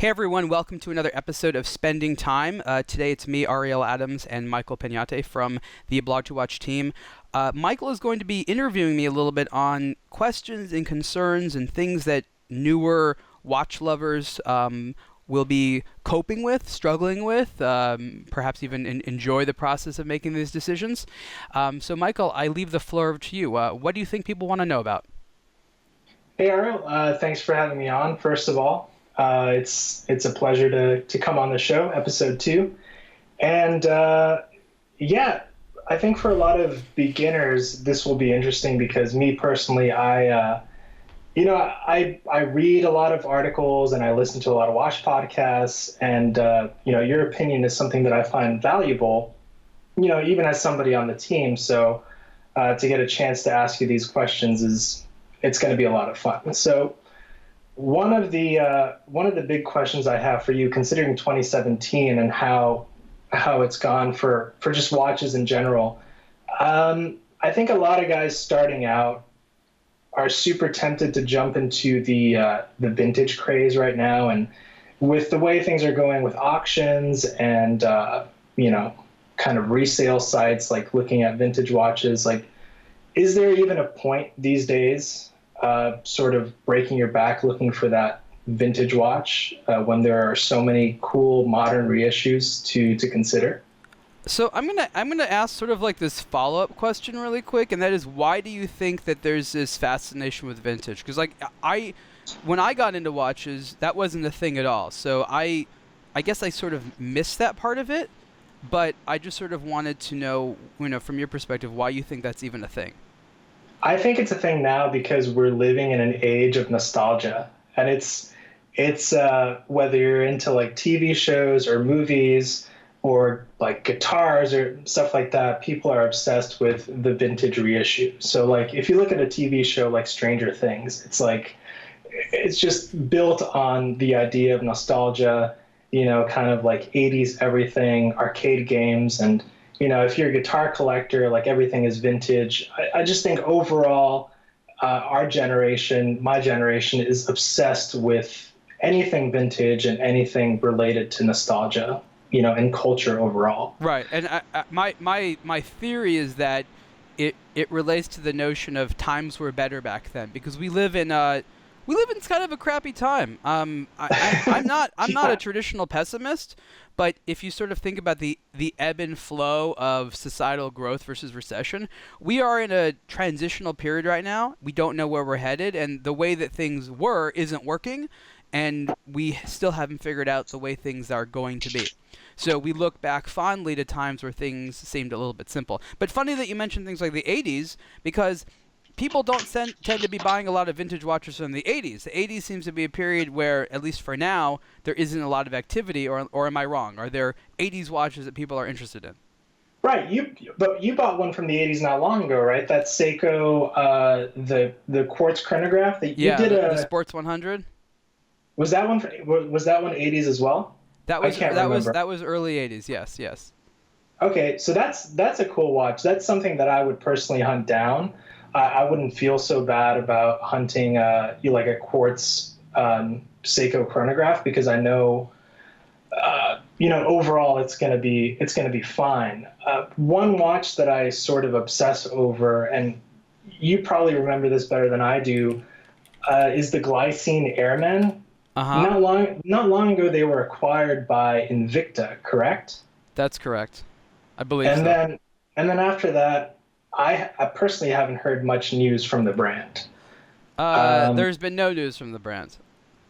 Hey everyone, welcome to another episode of Spending Time. Today it's me, Ariel Adams, and Michael Penate from the aBlogtoWatch team. Michael is going to be interviewing me a little bit on questions and concerns and things that newer watch lovers will be coping with, struggling with, perhaps even enjoy the process of making these decisions. So Michael, I leave the floor to you. What do you think people want to know about? Hey Ariel, thanks for having me on. First of all, it's a pleasure to come on the show, episode 2. And yeah, I think for a lot of beginners, this will be interesting because me personally, I read a lot of articles and I listen to a lot of watch podcasts, and your opinion is something that I find valuable, even as somebody on the team. So to get a chance to ask you these questions it's going to be a lot of fun. So one of the big questions I have for you, considering 2017 and how it's gone for just watches in general, I think a lot of guys starting out are super tempted to jump into the vintage craze right now, and with the way things are going with auctions and kind of resale sites, like looking at vintage watches, like, is there even a point these days sort of breaking your back looking for that vintage watch when there are so many cool modern reissues to consider? So I'm gonna ask sort of like this follow-up question really quick, and that is, why do you think that there's this fascination with vintage? Because when I got into watches, that wasn't a thing at all. So I guess I sort of missed that part of it, but I just sort of wanted to know, from your perspective, why you think that's even a thing. I think it's a thing now because we're living in an age of nostalgia, and it's whether you're into like TV shows or movies or like guitars or stuff like that, people are obsessed with the vintage reissue. So like if you look at a TV show like Stranger Things, it's just built on the idea of nostalgia, kind of like 80s everything, arcade games, and if you're a guitar collector, like everything is vintage. I just think overall, our generation, my generation, is obsessed with anything vintage and anything related to nostalgia, and culture overall. Right, and my theory is that it relates to the notion of times were better back then, because we live in kind of a crappy time. I'm not a traditional pessimist, but if you sort of think about the ebb and flow of societal growth versus recession, we are in a transitional period right now. We don't know where we're headed, and the way that things were isn't working, and we still haven't figured out the way things are going to be. So we look back fondly to times where things seemed a little bit simple. But funny that you mentioned things like the 80s, because people don't tend to be buying a lot of vintage watches from the 80s. The 80s seems to be a period where, at least for now, there isn't a lot of activity, or am I wrong? Are there 80s watches that people are interested in? Right, but you bought one from the 80s not long ago, right? That Seiko, the quartz chronograph that you did the Sports 100. Was that one 80s as well? I can't remember. That was early 80s. Yes. Okay, so that's a cool watch. That's something that I would personally hunt down. I wouldn't feel so bad about hunting like a quartz Seiko chronograph, because I know overall it's gonna be fine. One watch that I sort of obsess over, and you probably remember this better than I do, is the Glycine Airmen. Uh-huh. Not long ago they were acquired by Invicta, correct? That's correct. I believe And so. then after that, I personally haven't heard much news from the brand. There's been no news from the brand.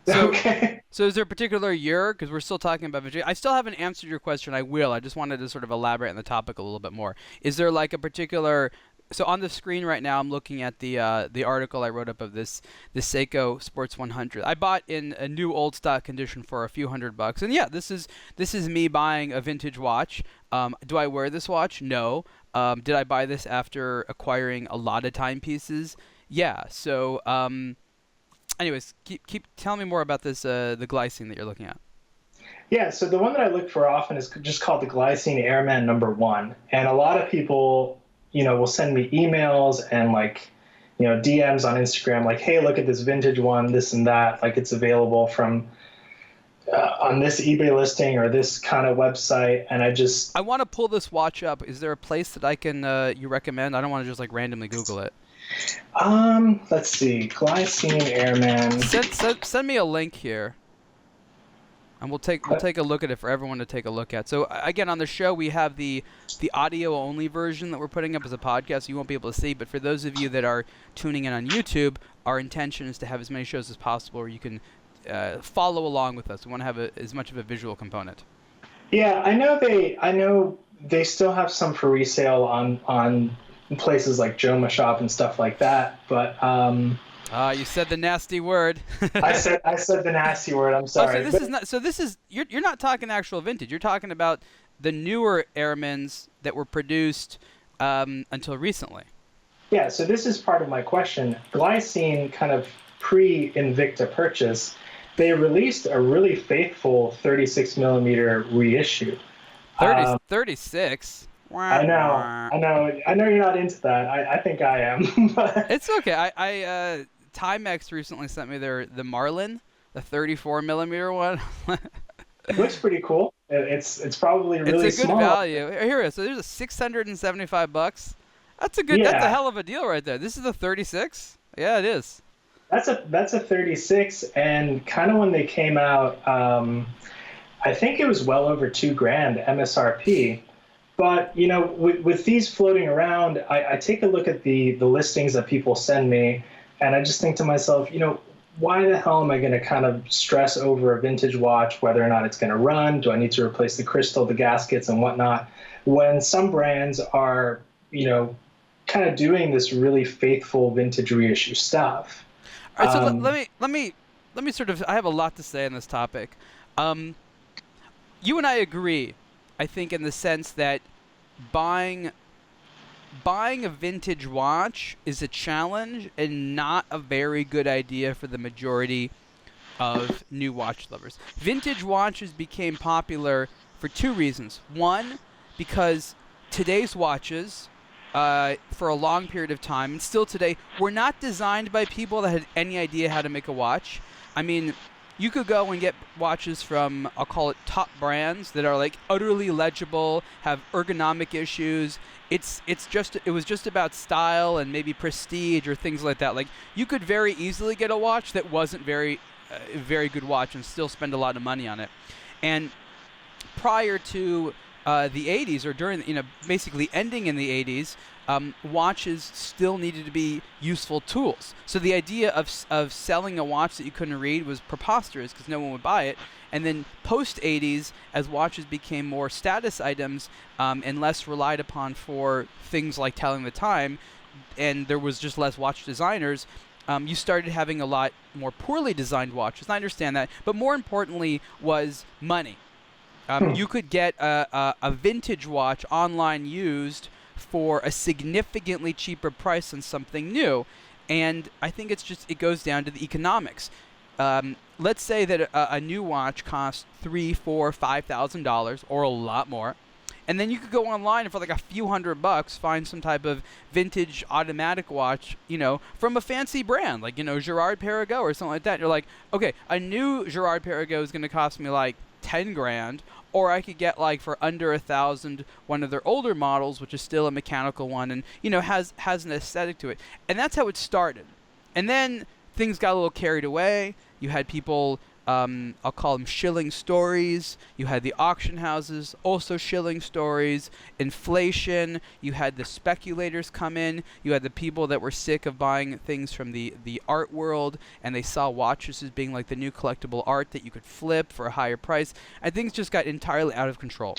So, Okay. so is there a particular year? Because we're still talking about vintage. I still haven't answered your question. I will. I just wanted to sort of elaborate on the topic a little bit more. Is there like a particular? So on the screen right now, I'm looking at the article I wrote up of this Seiko Sports 100. I bought in a new old stock condition for a few $100, and yeah, this is me buying a vintage watch. Do I wear this watch? No. Did I buy this after acquiring a lot of timepieces? Yeah. So, anyways, keep telling me more about this the glycine that you're looking at. Yeah, so the one that I look for often is just called the Glycine Airman number 1. And a lot of people, will send me emails and like, DMs on Instagram, like, hey, look at this vintage one, this and that. Like, it's available from on this eBay listing or this kind of website, and I want to pull this watch up. Is there a place that I can you recommend? I don't want to just like randomly Google it. Let's see, Glycine Airman. Send me a link here, and we'll take a look at it for everyone to take a look at. So again, on the show we have the audio only version that we're putting up as a podcast, so you won't be able to see. But for those of you that are tuning in on YouTube, our intention is to have as many shows as possible where you can follow along with us. We want to have as much of a visual component. Yeah, I know they still have some for resale on places like Joma Shop and stuff like that. But you said the nasty word. I said the nasty word. I'm sorry. You're not talking actual vintage. You're talking about the newer Airmans that were produced until recently. Yeah. So this is part of my question. Glycine, kind of pre-Invicta purchase, they released a really faithful 36 millimeter reissue. 36. I know you're not into that. I think I am. But it's okay. Timex recently sent me the Marlin, the 34 millimeter one. It looks pretty cool. It's probably really It's a good small. value. Here it is. So there's a $675. That's a hell of a deal right there. This is a 36. Yeah, it is. That's a 36, and kind of when they came out, I think it was well over $2,000 MSRP. But with these floating around, I take a look at the listings that people send me, and I just think to myself, why the hell am I going to kind of stress over a vintage watch, whether or not it's going to run? Do I need to replace the crystal, the gaskets, and whatnot? When some brands are, kind of doing this really faithful vintage reissue stuff. All right, so let me sort of. I have a lot to say on this topic. You and I agree, I think, in the sense that buying a vintage watch is a challenge and not a very good idea for the majority of new watch lovers. Vintage watches became popular for two reasons. One, because today's watches, for a long period of time, and still today, were not designed by people that had any idea how to make a watch. I mean, you could go and get watches from, I'll call it top brands that are like utterly legible, have ergonomic issues. It was just about style and maybe prestige or things like that. Like, you could very easily get a watch that wasn't very good watch and still spend a lot of money on it. And prior to the 80s, or during, basically ending in the 80s, watches still needed to be useful tools. So the idea of selling a watch that you couldn't read was preposterous because no one would buy it. And then post-80s, as watches became more status items and less relied upon for things like telling the time, and there was just less watch designers, you started having a lot more poorly designed watches. And I understand that. But more importantly was money. You could get a vintage watch online used for a significantly cheaper price than something new. And I think it goes down to the economics. Let's say that a new watch costs $3,000, $4,000, $5,000 or a lot more. And then you could go online and for like a few $100 find some type of vintage automatic watch, from a fancy brand, like, Girard-Perregaux or something like that. And you're like, okay, a new Girard-Perregaux is going to cost me like $10,000, or I could get like for under $1,000 one of their older models, which is still a mechanical one and has an aesthetic to it. And that's how it started. And then things got a little carried away. You had people, I'll call them shilling stories. You had the auction houses also shilling stories. Inflation. You had the speculators come in. You had the people that were sick of buying things from the art world, and they saw watches as being like the new collectible art that you could flip for a higher price. And things just got entirely out of control.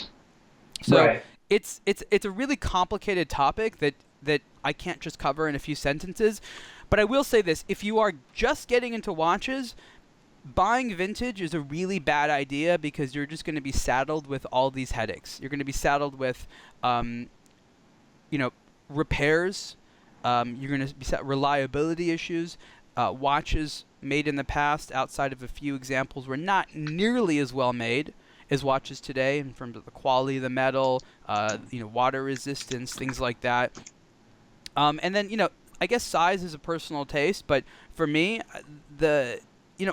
So Right. it's a really complicated topic that I can't just cover in a few sentences. But I will say this: if you are just getting into watches, buying vintage is a really bad idea because you're just going to be saddled with all these headaches. You're going to be saddled with, repairs. You're going to be reliability issues. Watches made in the past, outside of a few examples, were not nearly as well made as watches today in terms of the quality of the metal, water resistance, things like that. And then, I guess size is a personal taste, but for me,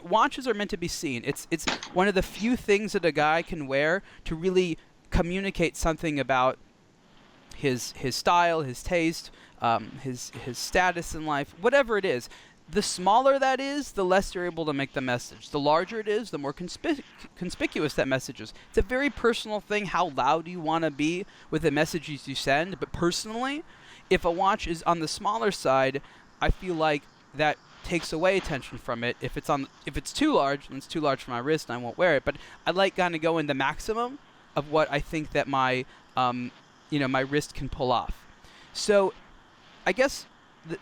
watches are meant to be seen. It's one of the few things that a guy can wear to really communicate something about his style, his taste, his status in life, whatever it is. The smaller that is, the less you're able to make the message. The larger it is, the more conspicuous that message is. It's a very personal thing how loud you want to be with the messages you send. But personally, if a watch is on the smaller side, I feel like that takes away attention from it. If it's too large, then it's too large for my wrist, and I won't wear it. But I like kind of going the maximum of what I think that my my wrist can pull off. So, I guess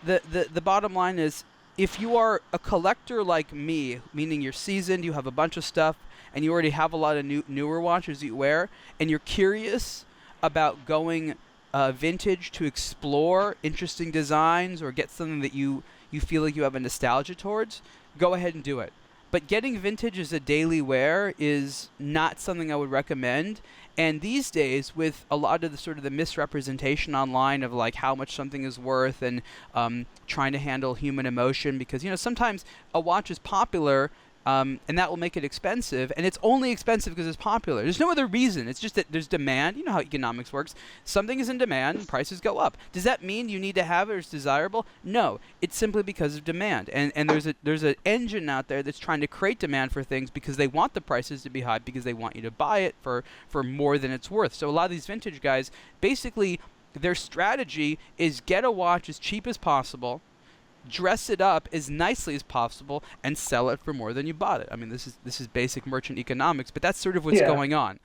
the bottom line is, if you are a collector like me, meaning you're seasoned, you have a bunch of stuff, and you already have a lot of newer watches that you wear, and you're curious about going vintage to explore interesting designs or get something that you feel like you have a nostalgia towards, go ahead and do it. But getting vintage as a daily wear is not something I would recommend. And these days, with a lot of the sort of the misrepresentation online of like how much something is worth and trying to handle human emotion, because sometimes a watch is popular and that will make it expensive, and it's only expensive because it's popular. There's no other reason. It's just that there's demand. You know how economics works. Something is in demand, and prices go up. Does that mean you need to have it or it's desirable? No. It's simply because of demand. And there's an engine out there that's trying to create demand for things because they want the prices to be high, because they want you to buy it for more than it's worth. So a lot of these vintage guys, basically, their strategy is get a watch as cheap as possible, dress it up as nicely as possible, and sell it for more than you bought it. I mean, this is basic merchant economics, but that's sort of what's going on.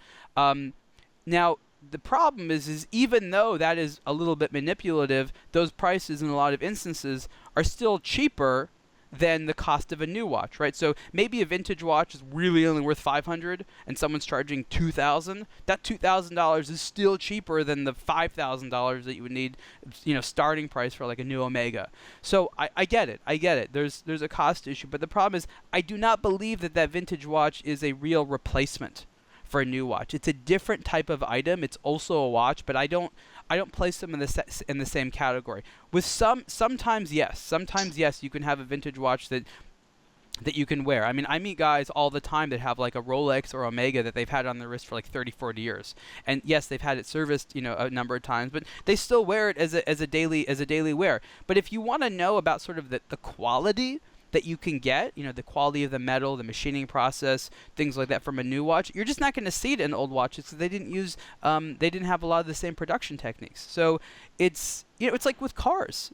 Now, the problem is even though that is a little bit manipulative, those prices in a lot of instances are still cheaper than the cost of a new watch, right? So maybe a vintage watch is really only worth $500 and someone's charging $2,000. That $2,000 is still cheaper than the $5,000 that you would need, starting price for like a new Omega. So I get it. There's a cost issue, but the problem is I do not believe that vintage watch is a real replacement for a new watch. It's a different type of item. It's also a watch, but I don't place them in the same category. With sometimes yes, you can have a vintage watch that you can wear. I mean, I meet guys all the time that have like a Rolex or Omega that they've had on their wrist for like 30, 40 years. And yes, they've had it serviced, a number of times, but they still wear it as a daily wear. But if you want to know about sort of the quality that you can get, the quality of the metal, the machining process, things like that from a new watch, you're just not going to see it in old watches because they didn't have a lot of the same production techniques. So it's like with cars.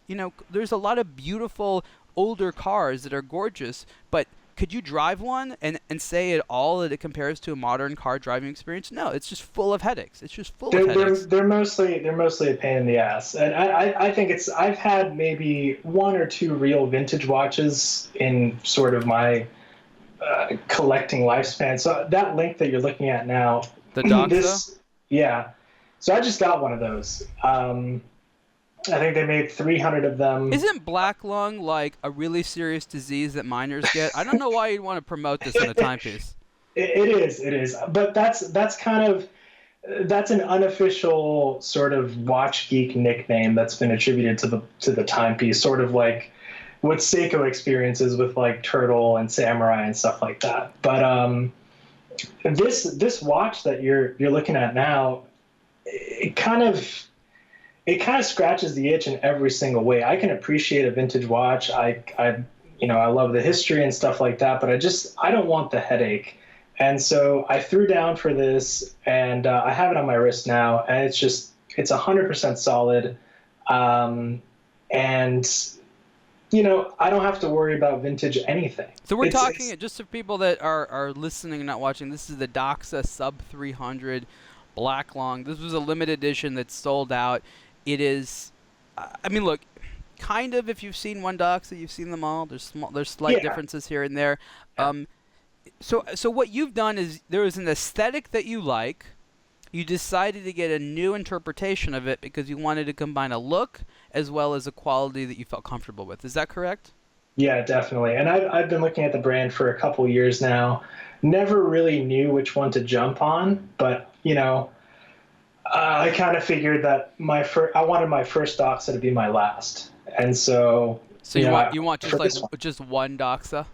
There's a lot of beautiful older cars that are gorgeous, but could you drive one and say at all that it compares to a modern car driving experience? No, it's just full of headaches. They're mostly a pain in the ass. And I think I've had maybe one or two real vintage watches in sort of my collecting lifespan. So that link that you're looking at now, the Doxa? Yeah. So I just got one of those. I think they made 300 of them. Isn't black lung like a really serious disease that minors get? I don't know why you'd want to promote this in a timepiece. It is. But that's an unofficial sort of watch geek nickname that's been attributed to the timepiece, sort of like what Seiko experiences with like Turtle and Samurai and stuff like that. But this watch that you're looking at now, it kind of scratches the itch in every single way. I can appreciate a vintage watch. I love the history and stuff like that, but I don't want the headache. And so I threw down for this, and I have it on my wrist now, and it's 100% solid. And I don't have to worry about vintage anything. So we're talking, just for people that are listening and not watching, this is the Doxa Sub 300 Black Long. This was a limited edition that's sold out. It is, look, kind of, if you've seen one Doxa, you've seen them all. There's slight differences here and there. So what you've done is there was an aesthetic that you like. You decided to get a new interpretation of it because you wanted to combine a look as well as a quality that you felt comfortable with. Is that correct? Yeah, definitely. And I've been looking at the brand for a couple years now. Never really knew which one to jump on, but I kind of figured that I wanted my first Doxa to be my last, and so you want just one Doxa?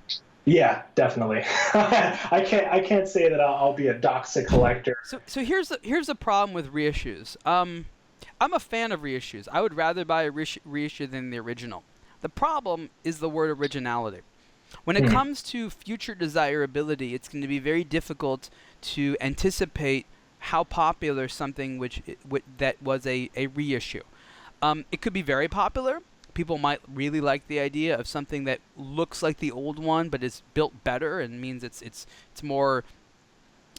Yeah, definitely. I can't say that I'll be a Doxa collector. So here's the problem with reissues. I'm a fan of reissues. I would rather buy a reissue than the original. The problem is the word originality. When it Mhm. comes to future desirability, it's going to be very difficult to anticipate how popular something that was a reissue. It could be very popular. People might really like the idea of something that looks like the old one, but is built better and means it's more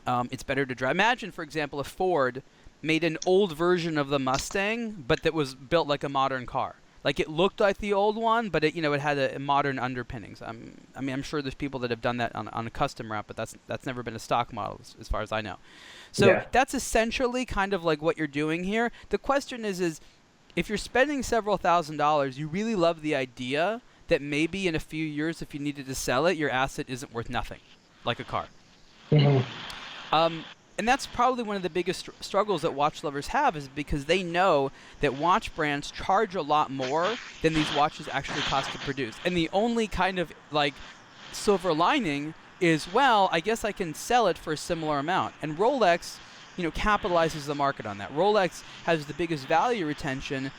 it's better to drive. Imagine, for example, if Ford made an old version of the Mustang, but that was built like a modern car. Like it looked like the old one, but it had a modern underpinnings. I mean, I'm sure there's people that have done that on a custom route, but that's never been a stock model as far as I know. So Yeah. that's essentially kind of like what you're doing here. The question is if you're spending several $1,000s, you really love the idea that maybe in a few years, if you needed to sell it, your asset isn't worth nothing, like a car. Mhm. Um, and that's probably one of the biggest struggles that watch lovers have is because they know that watch brands charge a lot more than these watches actually cost to produce. And the only kind of like silver lining is, well, I guess I can sell it for a similar amount. And Rolex, capitalizes the market on that. Rolex has the biggest value retention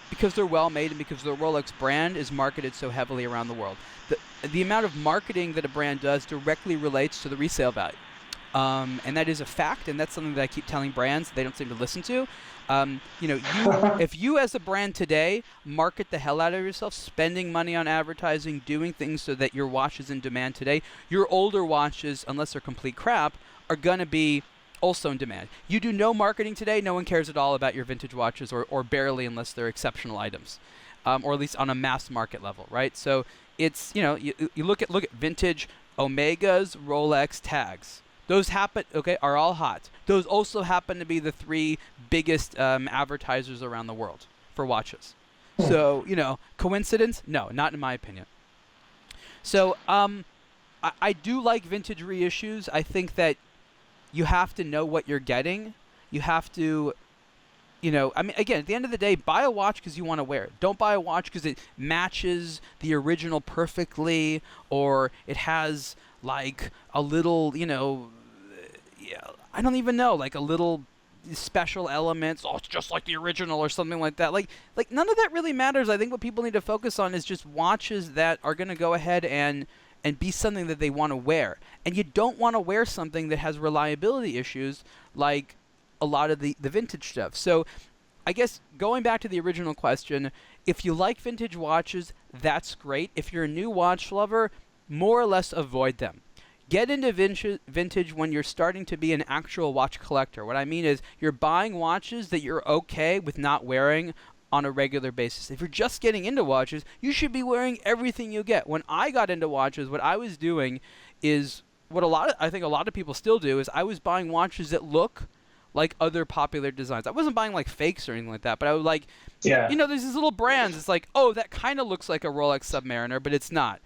because they're well made and because the Rolex brand is marketed so heavily around the world. The amount of marketing that a brand does directly relates to the resale value. And that is a fact, and that's something that I keep telling brands they don't seem to listen to. If you as a brand today market the hell out of yourself, spending money on advertising, doing things so that your watch is in demand today, your older watches, unless they're complete crap, are going to be also in demand. You do no marketing today, no one cares at all about your vintage watches, or barely unless they're exceptional items, or at least on a mass market level, right? So it's, you look at vintage Omegas, Rolex, tags. Those are all hot. Those also happen to be the three biggest advertisers around the world for watches. So, coincidence? No, not in my opinion. So, I do like vintage reissues. I think that you have to know what you're getting. You have to, again, at the end of the day, buy a watch because you want to wear it. Don't buy a watch because it matches the original perfectly, or it has like a little, I don't even know, like a little special elements. Oh, it's just like the original or something like that. Like none of that really matters. I think what people need to focus on is just watches that are going to go ahead and be something that they want to wear. And you don't want to wear something that has reliability issues like a lot of the vintage stuff. So I guess going back to the original question, if you like vintage watches, that's great. If you're a new watch lover, more or less avoid them. Get into vintage when you're starting to be an actual watch collector. What I mean is you're buying watches that you're okay with not wearing on a regular basis. If you're just getting into watches, you should be wearing everything you get. When I got into watches, what I was doing is what I think a lot of people still do is I was buying watches that look like other popular designs. I wasn't buying like fakes or anything like that, but I would like, Yeah. there's these little brands. It's like, oh, that kind of looks like a Rolex Submariner, but it's not.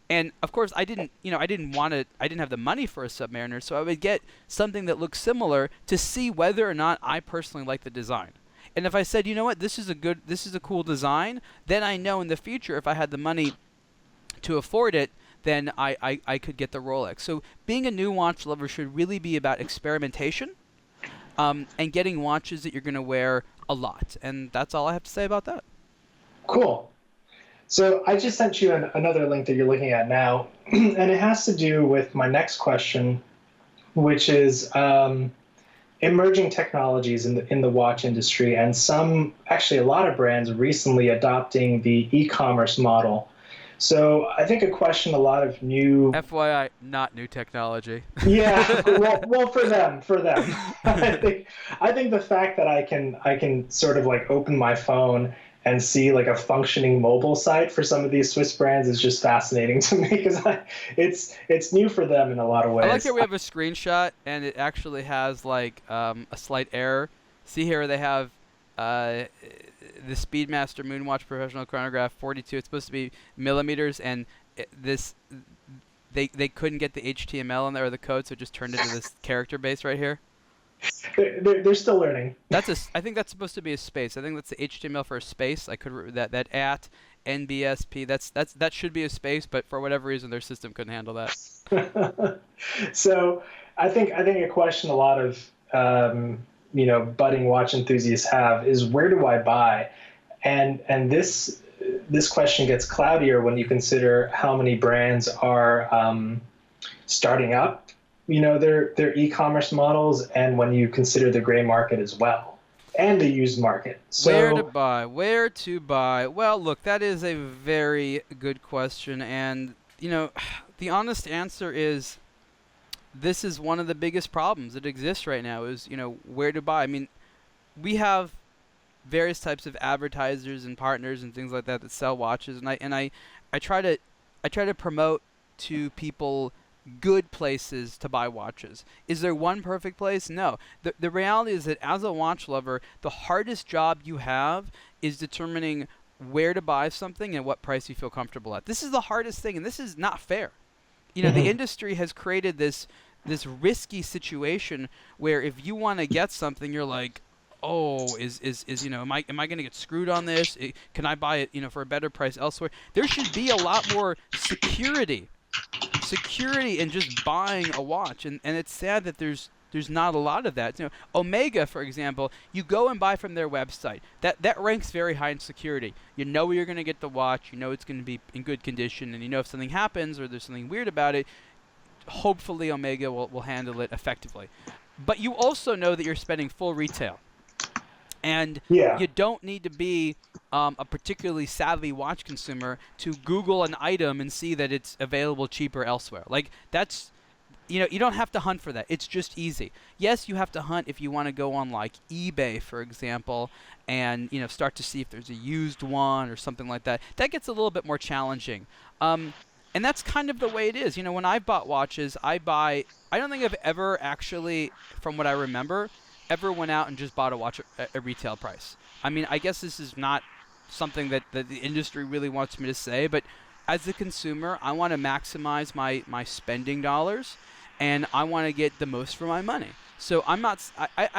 And of course, I didn't have the money for a Submariner, so I would get something that looks similar to see whether or not I personally like the design. And if I said, you know what, this is a cool design, then I know in the future if I had the money to afford it, then I could get the Rolex. So being a new watch lover should really be about experimentation, and getting watches that you're going to wear a lot. And that's all I have to say about that. Cool. So I just sent you another link that you're looking at now, and it has to do with my next question, which is emerging technologies in the watch industry, and actually a lot of brands recently adopting the e-commerce model. So I think a question a lot of new FYI, not new technology. yeah, well for them. I think the fact that I can sort of like open my phone and see like a functioning mobile site for some of these Swiss brands is just fascinating to me because it's new for them in a lot of ways. I like here we have a screenshot and it actually has like a slight error. See here they have the Speedmaster Moonwatch Professional Chronograph 42. It's supposed to be millimeters, and they couldn't get the HTML in there or the code, so it just turned into this character base right here. They're still learning. I think that's supposed to be a space. I think that's the HTML for a space. I could that at NBSP. That should be a space, but for whatever reason, their system couldn't handle that. So I think a question a lot of budding watch enthusiasts have is, where do I buy? And this question gets cloudier when you consider how many brands are starting up, their e-commerce models, and when you consider the gray market as well, and the used market. So, Where to buy? Well, look, that is a very good question, and the honest answer is, this is one of the biggest problems that exists right now is, where to buy. I mean, we have various types of advertisers and partners and things like that sell watches, and I try to promote to people good places to buy watches. Is there one perfect place? No. The reality is that as a watch lover, the hardest job you have is determining where to buy something and what price you feel comfortable at. This is the hardest thing, and this is not fair. The industry has created this risky situation where if you want to get something, you're like, oh, am I going to get screwed on this? Can I buy it, for a better price elsewhere? There should be a lot more security in just buying a watch, and it's sad that there's not a lot of that. Omega, for example, you go and buy from their website. That ranks very high in security. You know where you're going to get the watch. You know it's going to be in good condition, and if something happens or there's something weird about it, hopefully Omega will handle it effectively. But you also know that you're spending full retail. And you don't need to be a particularly savvy watch consumer to Google an item and see that it's available cheaper elsewhere. Like, that's, you don't have to hunt for that. It's just easy. Yes, you have to hunt if you want to go on, like, eBay, for example, and, start to see if there's a used one or something like that. That gets a little bit more challenging. And that's kind of the way it is. When I bought watches, I don't think I've ever actually, from what I remember, ever went out and just bought a watch at a retail price. I mean, I guess this is not something that the industry really wants me to say, but as a consumer, I want to maximize my spending dollars, and I want to get the most for my money. So I'm not. I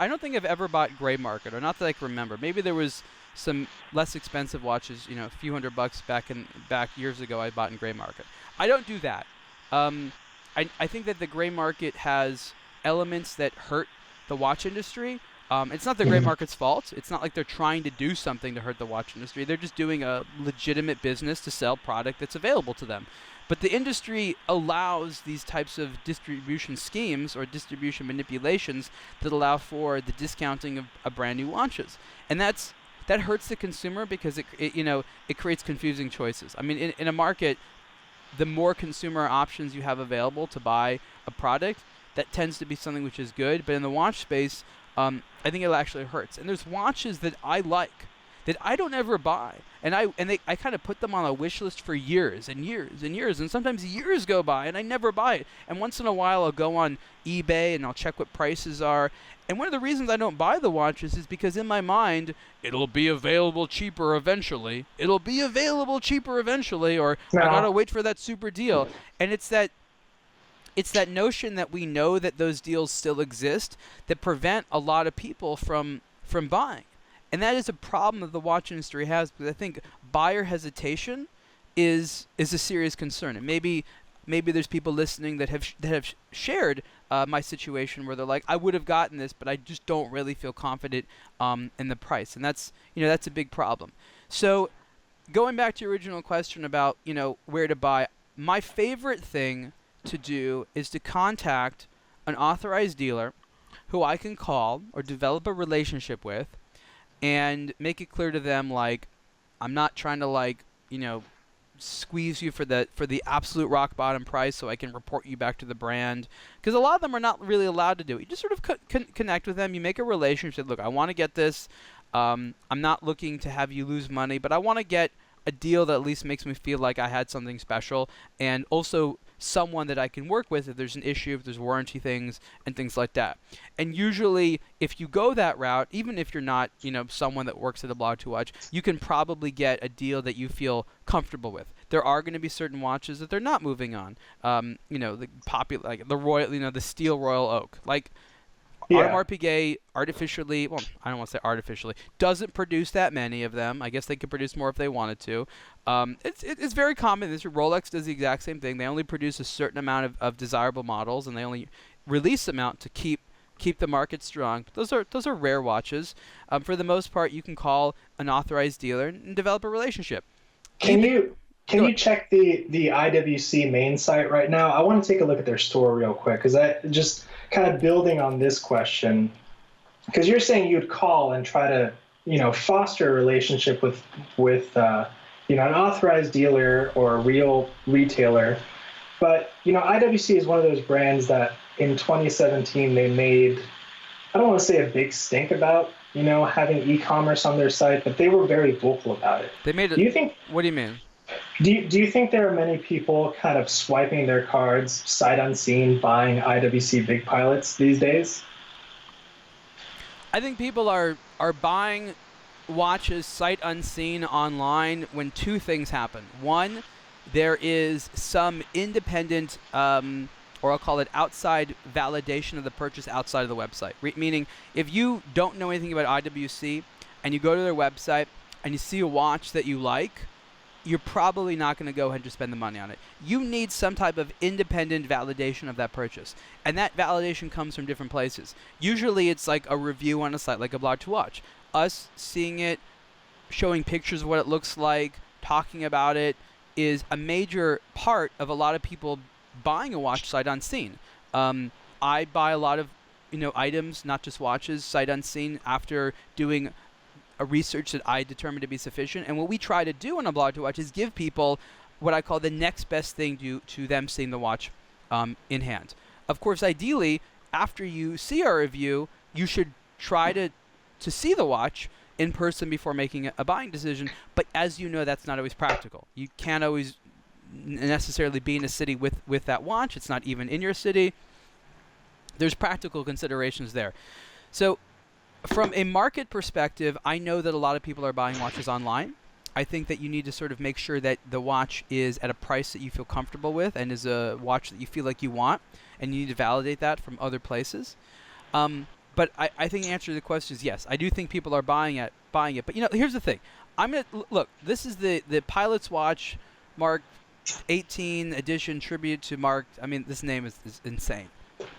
don't think I've ever bought gray market, or not that I can remember. Maybe there was some less expensive watches, a few $100 back years ago I bought in gray market. I don't do that. I think that the gray market has elements that hurt the watch industry. It's not the gray market's fault. It's not like they're trying to do something to hurt the watch industry. They're just doing a legitimate business to sell product that's available to them. But the industry allows these types of distribution schemes or distribution manipulations that allow for the discounting of brand new watches. And that hurts the consumer because it creates confusing choices. I mean, in a market, the more consumer options you have available to buy a product, that tends to be something which is good. But in the watch space, I think it actually hurts. And there's watches that I like that I don't ever buy, and I kind of put them on a wish list for years and years and years, and sometimes years go by and I never buy it. And once in a while I'll go on eBay and I'll check what prices are. And one of the reasons I don't buy the watches is because in my mind, it'll be available cheaper eventually. It'll be available cheaper eventually, or I gotta wait for that super deal. And it's that notion that we know that those deals still exist that prevent a lot of people from buying. And that is a problem that the watch industry has, because I think buyer hesitation is a serious concern. And maybe there's people listening that have shared my situation where they're like, I would have gotten this, but I just don't really feel confident in the price. And that's a big problem. So going back to your original question about where to buy, my favorite thing to do is to contact an authorized dealer who I can call or develop a relationship with, and make it clear to them, like, I'm not trying to squeeze you for the absolute rock bottom price so I can report you back to the brand, because a lot of them are not really allowed to do it. You just sort of connect with them. You make a relationship. Look, I want to get this. I'm not looking to have you lose money, but I want to get a deal that at least makes me feel like I had something special, and also someone that I can work with if there's an issue, if there's warranty things, and things like that. And usually, if you go that route, even if you're not, someone that works at aBlogtoWatch, you can probably get a deal that you feel comfortable with. There are going to be certain watches that they're not moving on. The popular, like the Royal, the Steel Royal Oak. Like, Yeah. Audemars Piguet artificially, well, I don't want to say artificially, doesn't produce that many of them. I guess they could produce more if they wanted to. It's very common. Rolex does the exact same thing. They only produce a certain amount of desirable models, and they only release amount to keep the market strong. But those are rare watches. For the most part, you can call an authorized dealer and develop a relationship. Can you check the IWC main site right now? I want to take a look at their store real quick, because that just kind of building on this question, because you're saying you'd call and try to foster a relationship with an authorized dealer or a real retailer. But IWC is one of those brands that in 2017 they made, I don't want to say a big stink about having e-commerce on their site, but they were very vocal about it. They made it. Do you think? What do you mean? Do you think there are many people kind of swiping their cards sight unseen, buying IWC big pilots these days? I think people are buying watches sight unseen online when two things happen. One, there is some independent, or I'll call it outside validation of the purchase outside of the website. Meaning, if you don't know anything about IWC and you go to their website and you see a watch that you like, you're probably not going to go ahead and just spend the money on it. You need some type of independent validation of that purchase. And that validation comes from different places. Usually it's like a review on a site like aBlogtoWatch. Us seeing it, showing pictures of what it looks like, talking about it, is a major part of a lot of people buying a watch sight unseen. I buy a lot of items, not just watches, sight unseen after doing a research that I determined to be sufficient. And what we try to do on aBlogtoWatch is give people what I call the next best thing to them seeing the watch in hand. Of course, ideally, after you see our review, you should try to see the watch in person before making a buying decision. But as you know, that's not always practical. You can't always necessarily be in a city with that watch. It's not even in your city. There's practical considerations there. So from a market perspective, I know that a lot of people are buying watches online. I think that you need to sort of make sure that the watch is at a price that you feel comfortable with and is a watch that you feel like you want, and you need to validate that from other places. But I think the answer to the question is yes. I do think people are buying it. But here's the thing. Look. This is the Pilot's Watch Mark 18 edition tribute to Mark. I mean, this name is insane.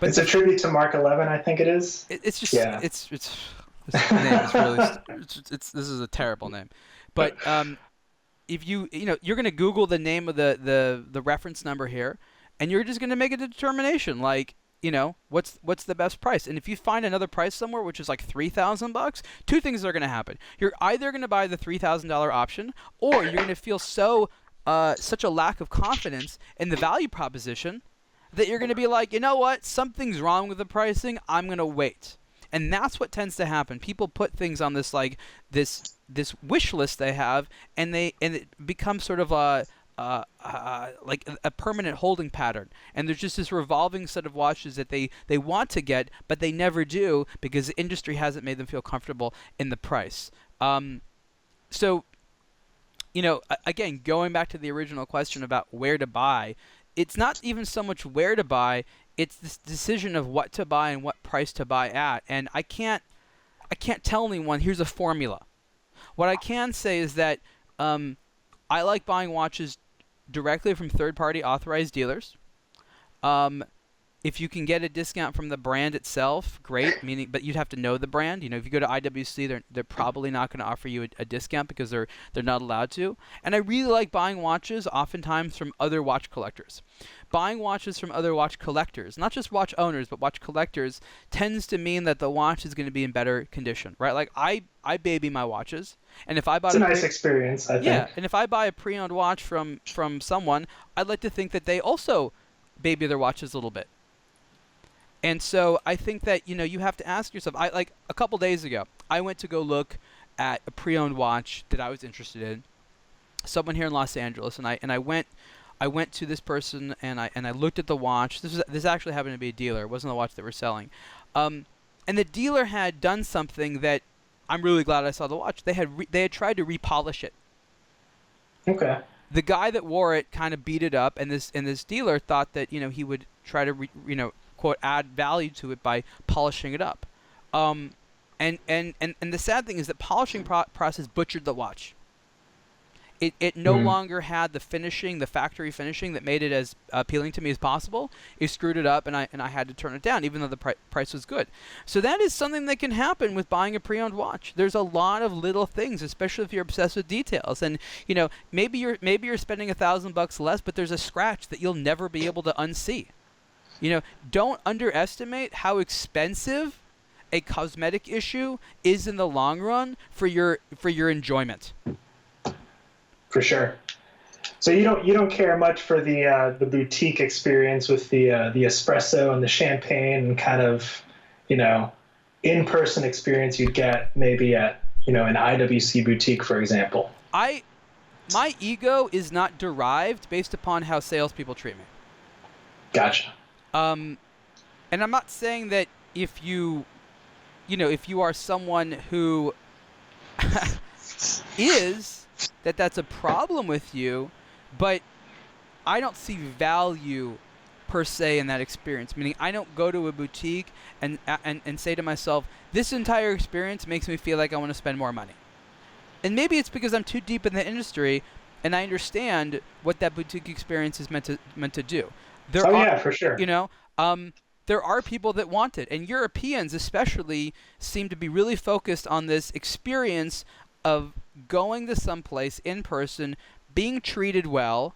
But it's a tribute to Mark 11, I think it is. It's just it's this name is really this is a terrible name. But if you're going to Google the name of the reference number here, and you're just going to make a determination like, what's the best price? And if you find another price somewhere which is like $3,000, two things are going to happen. You're either going to buy the $3,000 option, or you're going to feel such a lack of confidence in the value proposition that you're going to be like, you know what? Something's wrong with the pricing. I'm going to wait. And that's what tends to happen. People put things on this like this wish list they have, and it becomes sort of like a permanent holding pattern. And there's just this revolving set of watches that they want to get, but they never do because the industry hasn't made them feel comfortable in the price. So, again, going back to the original question about where to buy, it's not even so much where to buy, it's this decision of what to buy and what price to buy at. And I can't tell anyone, here's a formula. What I can say is that I like buying watches directly from third-party authorized dealers. If you can get a discount from the brand itself, great. But you'd have to know the brand. If you go to IWC, they're probably not going to offer you a discount because they're not allowed to. And I really like buying watches, oftentimes from other watch collectors. Buying watches from other watch collectors, not just watch owners, but watch collectors, tends to mean that the watch is going to be in better condition, right? Like I baby my watches, and if I bought it's a nice experience, I think. Yeah, and if I buy a pre-owned watch from someone, I'd like to think that they also baby their watches a little bit. And so I think that you have to ask yourself. Like a couple days ago, I went to go look at a pre-owned watch that I was interested in. Someone here in Los Angeles, and I went to this person and I looked at the watch. This actually happened to be a dealer. It wasn't the watch that we're selling. And the dealer had done something that I'm really glad I saw the watch. They had tried to repolish it. Okay. The guy that wore it kind of beat it up, and this dealer thought that he would try to unquote add value to it by polishing it up. And the sad thing is that polishing process butchered the watch. It no longer had the finishing, the factory finishing that made it as appealing to me as possible. It screwed it up, and I had to turn it down, even though the price was good. So that is something that can happen with buying a pre-owned watch. There's a lot of little things, especially if you're obsessed with details. And maybe you're spending $1,000 less, but there's a scratch that you'll never be able to unsee. Don't underestimate how expensive a cosmetic issue is in the long run for your enjoyment. For sure. So you don't care much for the boutique experience with the espresso and the champagne and kind of in-person experience you'd get maybe at an IWC boutique, for example. My ego is not derived based upon how salespeople treat me. Gotcha. And I'm not saying that if you are someone who is, that's a problem with you, but I don't see value per se in that experience. Meaning, I don't go to a boutique and say to myself, this entire experience makes me feel like I want to spend more money. And maybe it's because I'm too deep in the industry and I understand what that boutique experience is meant to do. Yeah, for sure. There are people that want it, and Europeans especially seem to be really focused on this experience of going to someplace in person, being treated well,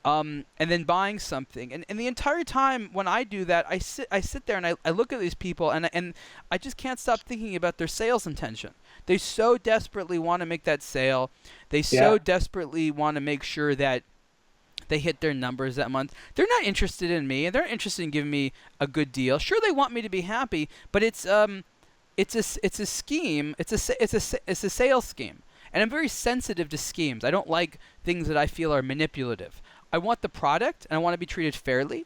and then buying something. And the entire time when I do that, I sit there and I look at these people and I just can't stop thinking about their sales intention. They so desperately want to make that sale. They so desperately want to make sure that they hit their numbers that month. They're not interested in me, and they're not interested in giving me a good deal. Sure, they want me to be happy, but it's a scheme. It's a sales scheme. And I'm very sensitive to schemes. I don't like things that I feel are manipulative. I want the product, and I want to be treated fairly.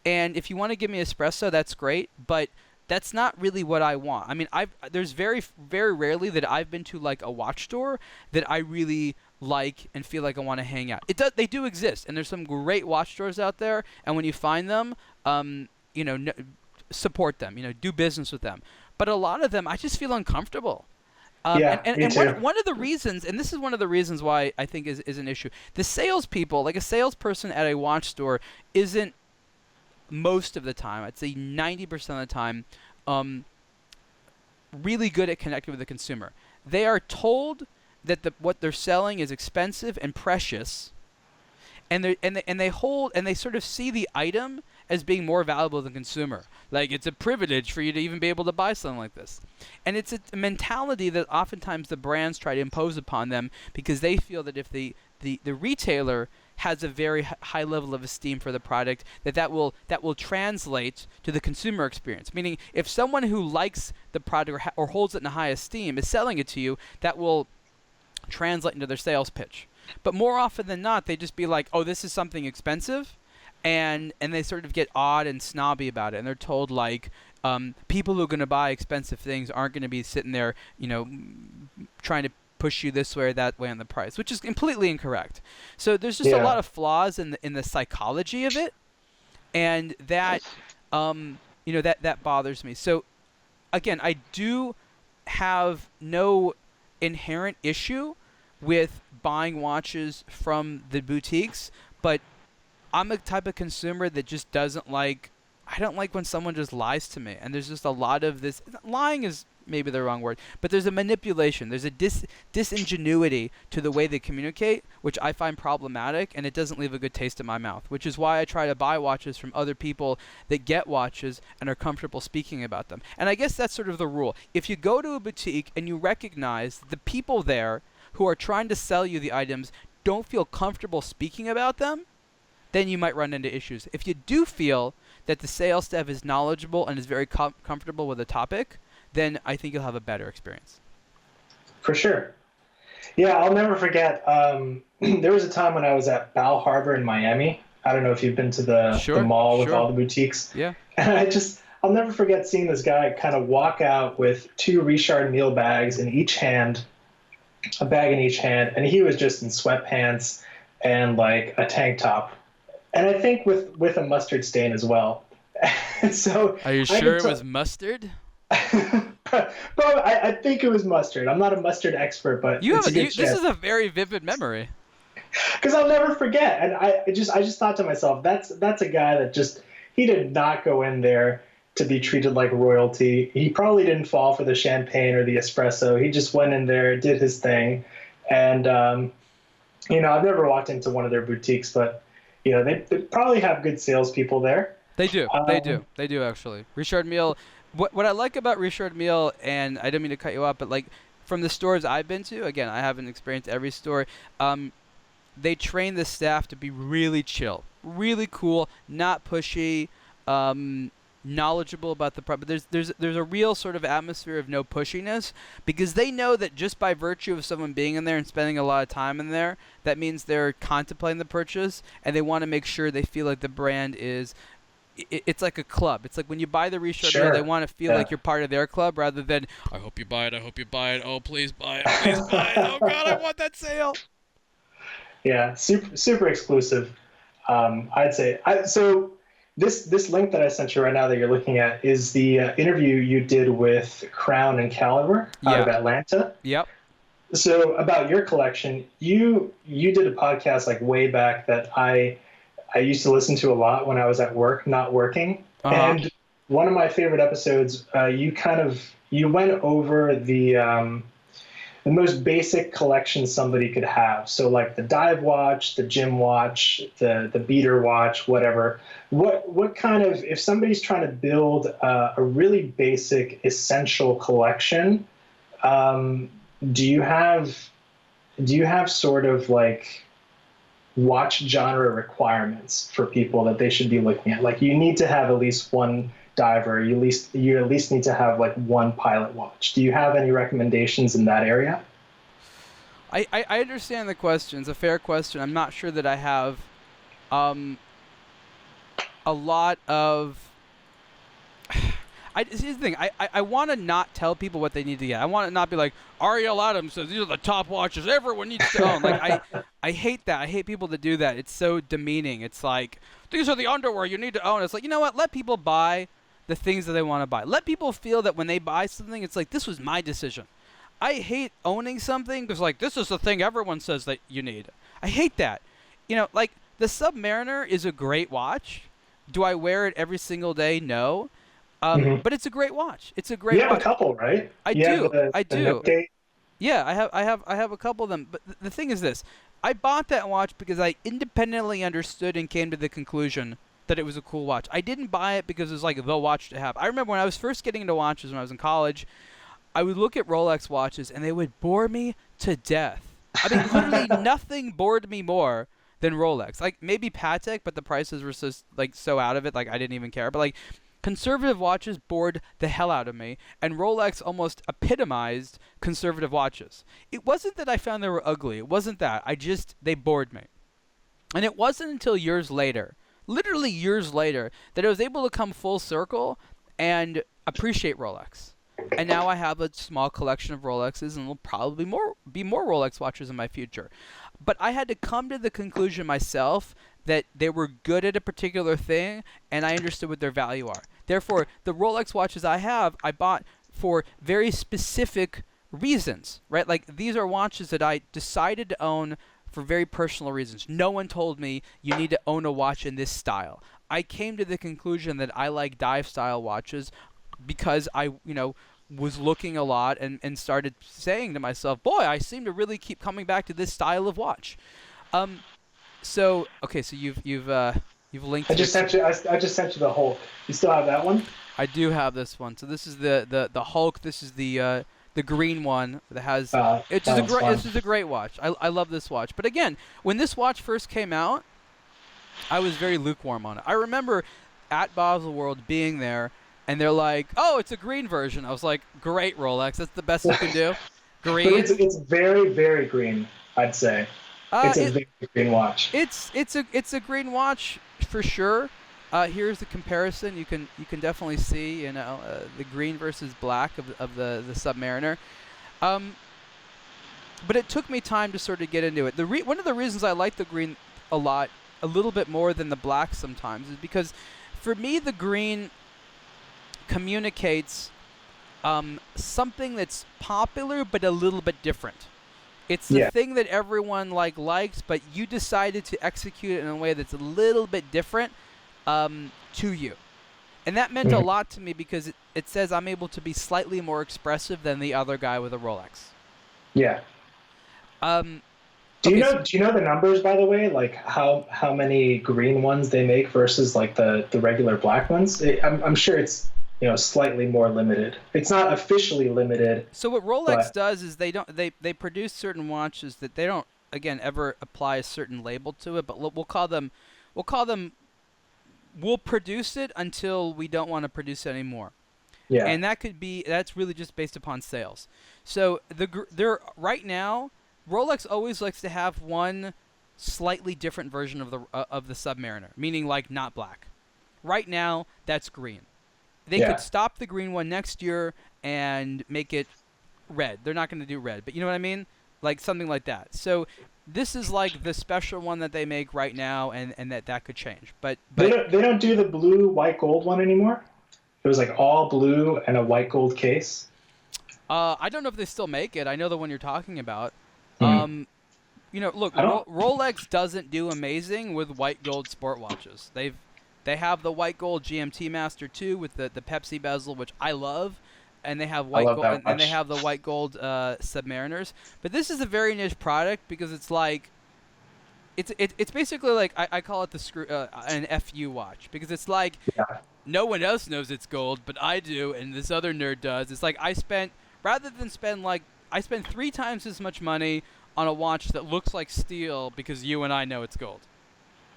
And if you want to give me espresso, that's great, but that's not really what I want. I mean, there's very, very rarely that I've been to like a watch store that I really like and feel like I want to hang out. They do exist, and there's some great watch stores out there. And when you find them, support them. Do business with them. But a lot of them, I just feel uncomfortable. And one of the reasons, and this is one of the reasons why I think is an issue, the salespeople, like a salesperson at a watch store, isn't most of the time, I'd say 90% of the time, really good at connecting with the consumer. They are told that what they're selling is expensive and precious, and they sort of see the item as being more valuable than the consumer. Like, it's a privilege for you to even be able to buy something like this. And it's a mentality that oftentimes the brands try to impose upon them because they feel that if the retailer has a very high level of esteem for the product, that will translate to the consumer experience. Meaning, if someone who likes the product or holds it in a high esteem is selling it to you, that will translate into their sales pitch. But more often than not, they just be like, oh, this is something expensive, and they sort of get odd and snobby about it. And they're told, like, people who are going to buy expensive things aren't going to be sitting there, trying to push you this way or that way on the price, which is completely incorrect. So there's just a lot of flaws in the psychology of it, and that that bothers me. So again, I do have no inherent issue with buying watches from the boutiques, but I'm a type of consumer that just doesn't like. I don't like when someone just lies to me, and there's just a lot of this. Lying is maybe the wrong word, but there's a manipulation. There's a disingenuity to the way they communicate, which I find problematic, and it doesn't leave a good taste in my mouth, which is why I try to buy watches from other people that get watches and are comfortable speaking about them. And I guess that's sort of the rule. If you go to a boutique and you recognize the people there who are trying to sell you the items don't feel comfortable speaking about them, then you might run into issues. If you do feel that the sales staff is knowledgeable and is very comfortable with the topic, then I think you'll have a better experience. For sure. Yeah, I'll never forget. There was a time when I was at Bal Harbor in Miami. I don't know if you've been to the mall with all the boutiques. Yeah. And I'll never forget seeing this guy kind of walk out with 2 Richard Mille bags in each hand, a bag in each hand, and he was just in sweatpants and like a tank top. And I think with a mustard stain as well. And so Are you sure it was mustard? I think it was mustard. I'm not a mustard expert, but it's a good chance. This is a very vivid memory. Because I'll never forget. And I just thought to myself, that's a guy that he did not go in there to be treated like royalty. He probably didn't fall for the champagne or the espresso. He just went in there, did his thing. And, I've never walked into one of their boutiques, but, they probably have good salespeople there. They do. They do, actually. Richard Mille. What I like about Richard Mille, and I don't mean to cut you off, but like from the stores I've been to, again, I haven't experienced every store, they train the staff to be really chill, really cool, not pushy, knowledgeable about the product. There's a real sort of atmosphere of no pushiness, because they know that just by virtue of someone being in there and spending a lot of time in there, that means they're contemplating the purchase, and they want to make sure they feel like the brand is. It's like a club. It's like when you buy the Richard Mille, they want to feel like you're part of their club, rather than I hope you buy it. I hope you buy it. Oh, please buy it. Please buy it. Oh God, I want that sale. Yeah, super exclusive. I'd say. So this link that I sent you right now that you're looking at is the interview you did with Crown and Caliber out of Atlanta. Yep. So about your collection, you did a podcast like way back that I used to listen to a lot when I was at work, not working. And one of my favorite episodes, you went over the most basic collection somebody could have. So like the dive watch, the gym watch, the beater watch, whatever. What kind of, if somebody's trying to build a really basic essential collection, do you have sort of like watch genre requirements for people that they should be looking at? Like you need to have at least one diver, you at least need to have like one pilot watch. Do you have any recommendations in that area? I understand the question. It's a fair question. I'm not sure that I have a lot of here's the thing. I want to not tell people what they need to get. I want to not be like, Ariel Adams says these are the top watches everyone needs to own. Like I hate that. I hate people that do that. It's so demeaning. It's like, these are the underwear you need to own. It's like, you know what? Let people buy the things that they want to buy. Let people feel that when they buy something, it's like, this was my decision. I hate owning something because like, this is the thing everyone says that you need. I hate that. Like the Submariner is a great watch. Do I wear it every single day? No. But it's a great watch. It's a great watch. You have a couple, right? I do. Yeah, I have a couple of them. But the thing is this. I bought that watch because I independently understood and came to the conclusion that it was a cool watch. I didn't buy it because it was like the watch to have. I remember when I was first getting into watches when I was in college, I would look at Rolex watches and they would bore me to death. I mean, literally nothing bored me more than Rolex. Like maybe Patek, but the prices were so out of it, like I didn't even care. But like conservative watches bored the hell out of me, and Rolex almost epitomized conservative watches. It wasn't that I found they were ugly. It wasn't that. They bored me. And it wasn't until years later, literally years later, that I was able to come full circle and appreciate Rolex. And now I have a small collection of Rolexes, and there'll probably be more Rolex watches in my future. But I had to come to the conclusion myself that they were good at a particular thing, and I understood what their value are. Therefore, the Rolex watches I bought for very specific reasons, right? Like, these are watches that I decided to own for very personal reasons. No one told me you need to own a watch in this style. I came to the conclusion that I like dive-style watches because I, was looking a lot and started saying to myself, boy, I seem to really keep coming back to this style of watch. So you've linked. I just sent you the whole. You still have that one? I do have this one. So this is the Hulk. This is the green one that has. This is a great watch. I love this watch. But again, when this watch first came out, I was very lukewarm on it. I remember at Basel World being there, and they're like, "Oh, it's a green version." I was like, "Great, Rolex. That's the best you can do." Green. But it's very, very green, I'd say. It's a very green watch. It's a green watch for sure. Here's the comparison. You can definitely see the green versus black of the Submariner. But it took me time to sort of get into it. One of the reasons I like the green a little bit more than the black sometimes, is because For me, the green communicates something that's popular but a little bit different. It's the thing that everyone likes, but you decided to execute it in a way that's a little bit different to you. And that meant a lot to me because it says I'm able to be slightly more expressive than the other guy with a Rolex. Yeah. Do you know the numbers, by the way? Like how many green ones they make versus like the regular black ones? I'm sure it's slightly more limited. It's not officially limited. So what Rolex does is they produce certain watches that they don't ever apply a certain label to it, but we'll produce it until we don't want to produce it anymore. Yeah. And that's really just based upon sales. So they're right now, Rolex always likes to have one slightly different version of the Submariner, meaning like not black. Right now, that's green. They could stop the green one next year and make it red. They're not going to do red, but you know what I mean? Like something like that. So this is like the special one that they make right now, and that could change. But they don't do the blue, white, gold one anymore? It was like all blue and a white gold case. I don't know if they still make it. I know the one you're talking about. Look, Rolex doesn't do amazing with white gold sport watches. They have the white gold GMT Master 2 with the Pepsi bezel, which I love, and they have white gold, and they have the white gold Submariners. But this is a very niche product because it's like, it's basically like I call it an FU watch because it's like no one else knows it's gold, but I do, and this other nerd does. It's like I spent 3 times as much money on a watch that looks like steel because you and I know it's gold.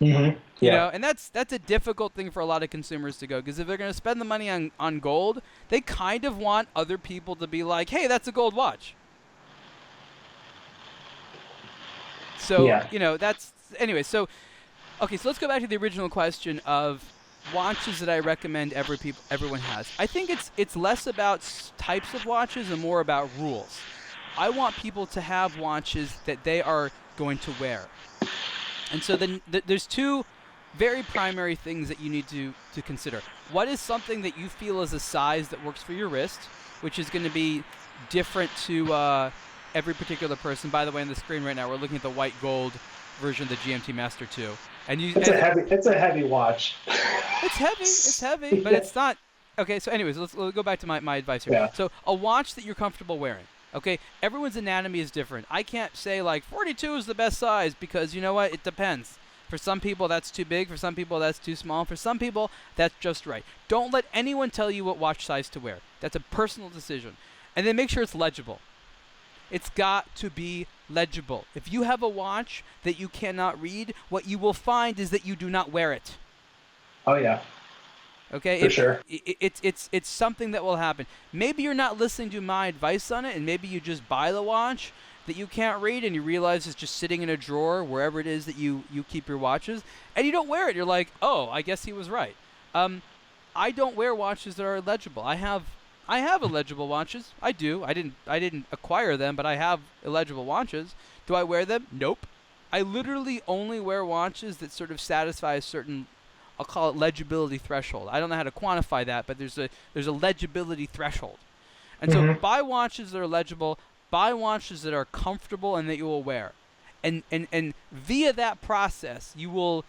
Mm-hmm. You know, and that's a difficult thing for a lot of consumers to go, because if they're going to spend the money on gold, they kind of want other people to be like, hey, that's a gold watch. So, anyway, so let's go back to the original question of watches that I recommend everyone has. I think it's less about types of watches and more about rules. I want people to have watches that they are going to wear. And so then there's two very primary things that you need to consider. What is something that you feel is a size that works for your wrist, which is going to be different to every particular person. By the way, on the screen right now, we're looking at the white gold version of the GMT Master 2. It's a heavy watch. It's heavy, but it's not. Okay, so anyways, let's go back to my advice here. Yeah. So a watch that you're comfortable wearing. Okay, everyone's anatomy is different. I can't say like 42 is the best size because you know what? It depends. For some people, that's too big. For some people, that's too small. For some people, that's just right. Don't let anyone tell you what watch size to wear. That's a personal decision. And then make sure it's legible. It's got to be legible. If you have a watch that you cannot read, what you will find is that you do not wear it. Oh, yeah. Okay, for sure. It's something that will happen. Maybe you're not listening to my advice on it, and maybe you just buy the watch that you can't read, and you realize it's just sitting in a drawer wherever it is that you keep your watches, and you don't wear it. You're like, oh, I guess he was right. I don't wear watches that are illegible. I have illegible watches. I do. I didn't acquire them, but I have illegible watches. Do I wear them? Nope. I literally only wear watches that sort of satisfy a certain, I'll call it legibility threshold. I don't know how to quantify that, but there's a legibility threshold. And so buy watches that are legible, buy watches that are comfortable and that you will wear. And via that process, you will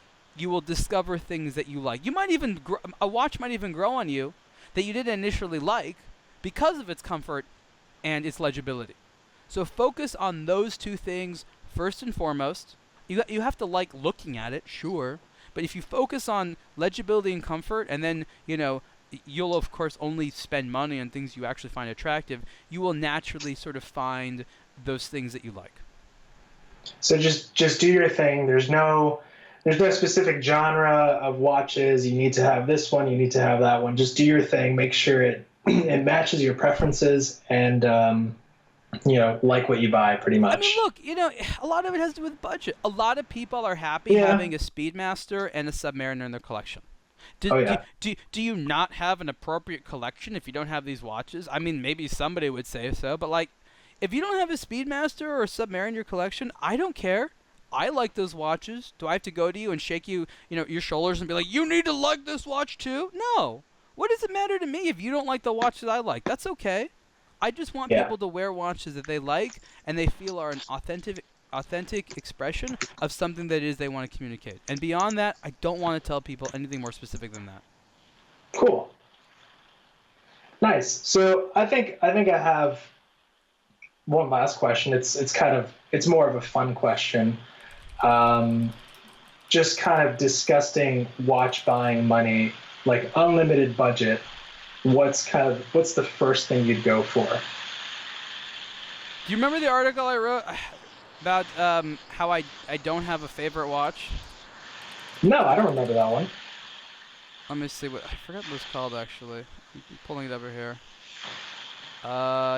discover things that you like. You might even a watch might even grow on you that you didn't initially like because of its comfort and its legibility. So focus on those two things first and foremost. You have to like looking at it, sure. But if you focus on legibility and comfort, and then, you'll, of course, only spend money on things you actually find attractive, you will naturally sort of find those things that you like. So just do your thing. There's no specific genre of watches. You need to have this one. You need to have that one. Just do your thing. Make sure it matches your preferences and, like what you buy, pretty much. I mean, look, a lot of it has to do with budget. A lot of people are happy having a Speedmaster and a Submariner in their collection. Do you not have an appropriate collection if you don't have these watches? I mean, maybe somebody would say so, but if you don't have a Speedmaster or a Submariner in your collection, I don't care. I like those watches. Do I have to go to you and shake you, your shoulders and be like, you need to like this watch too? No. What does it matter to me if you don't like the watch that I like? That's okay. I just want Yeah. people to wear watches that they like and they feel are an authentic expression of something that it is they want to communicate. And beyond that, I don't want to tell people anything more specific than that. Cool. Nice. So I think I have one last question. It's more of a fun question. Just kind of discussing watch buying money, like unlimited budget. What's the first thing you'd go for? Do you remember the article I wrote about how I don't have a favorite watch? No, I don't remember that one. Let me see I forgot what it's called actually. I'm pulling it over here.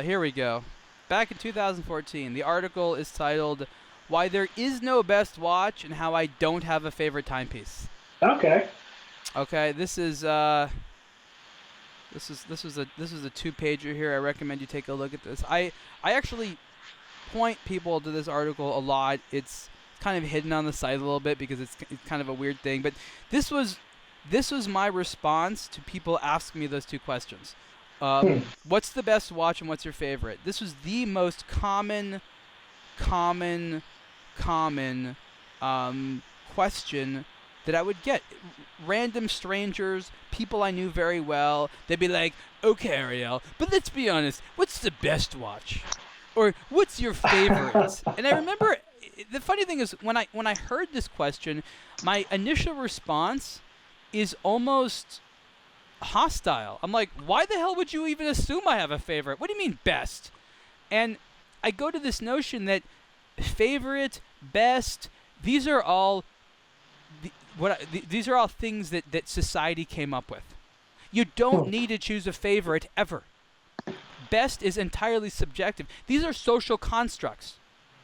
Here we go. Back in 2014, the article is titled "Why There Is No Best Watch and How I Don't Have a Favorite Timepiece." Okay. Okay, this is a 2-pager here. I recommend you take a look at this. I actually point people to this article a lot. It's kind of hidden on the site a little bit because it's kind of a weird thing, but this was my response to people asking me those two questions. What's the best watch and what's your favorite? This was the most common question that I would get. Random strangers, people I knew very well, they'd be like, okay, Ariel, but let's be honest, what's the best watch? Or what's your favorite? And I remember, the funny thing is, when I heard this question, my initial response is almost hostile. I'm like, why the hell would you even assume I have a favorite? What do you mean best? And I go to this notion that favorite, best, these are all these are all things that society came up with. You don't need to choose a favorite ever. Best is entirely subjective. These are social constructs.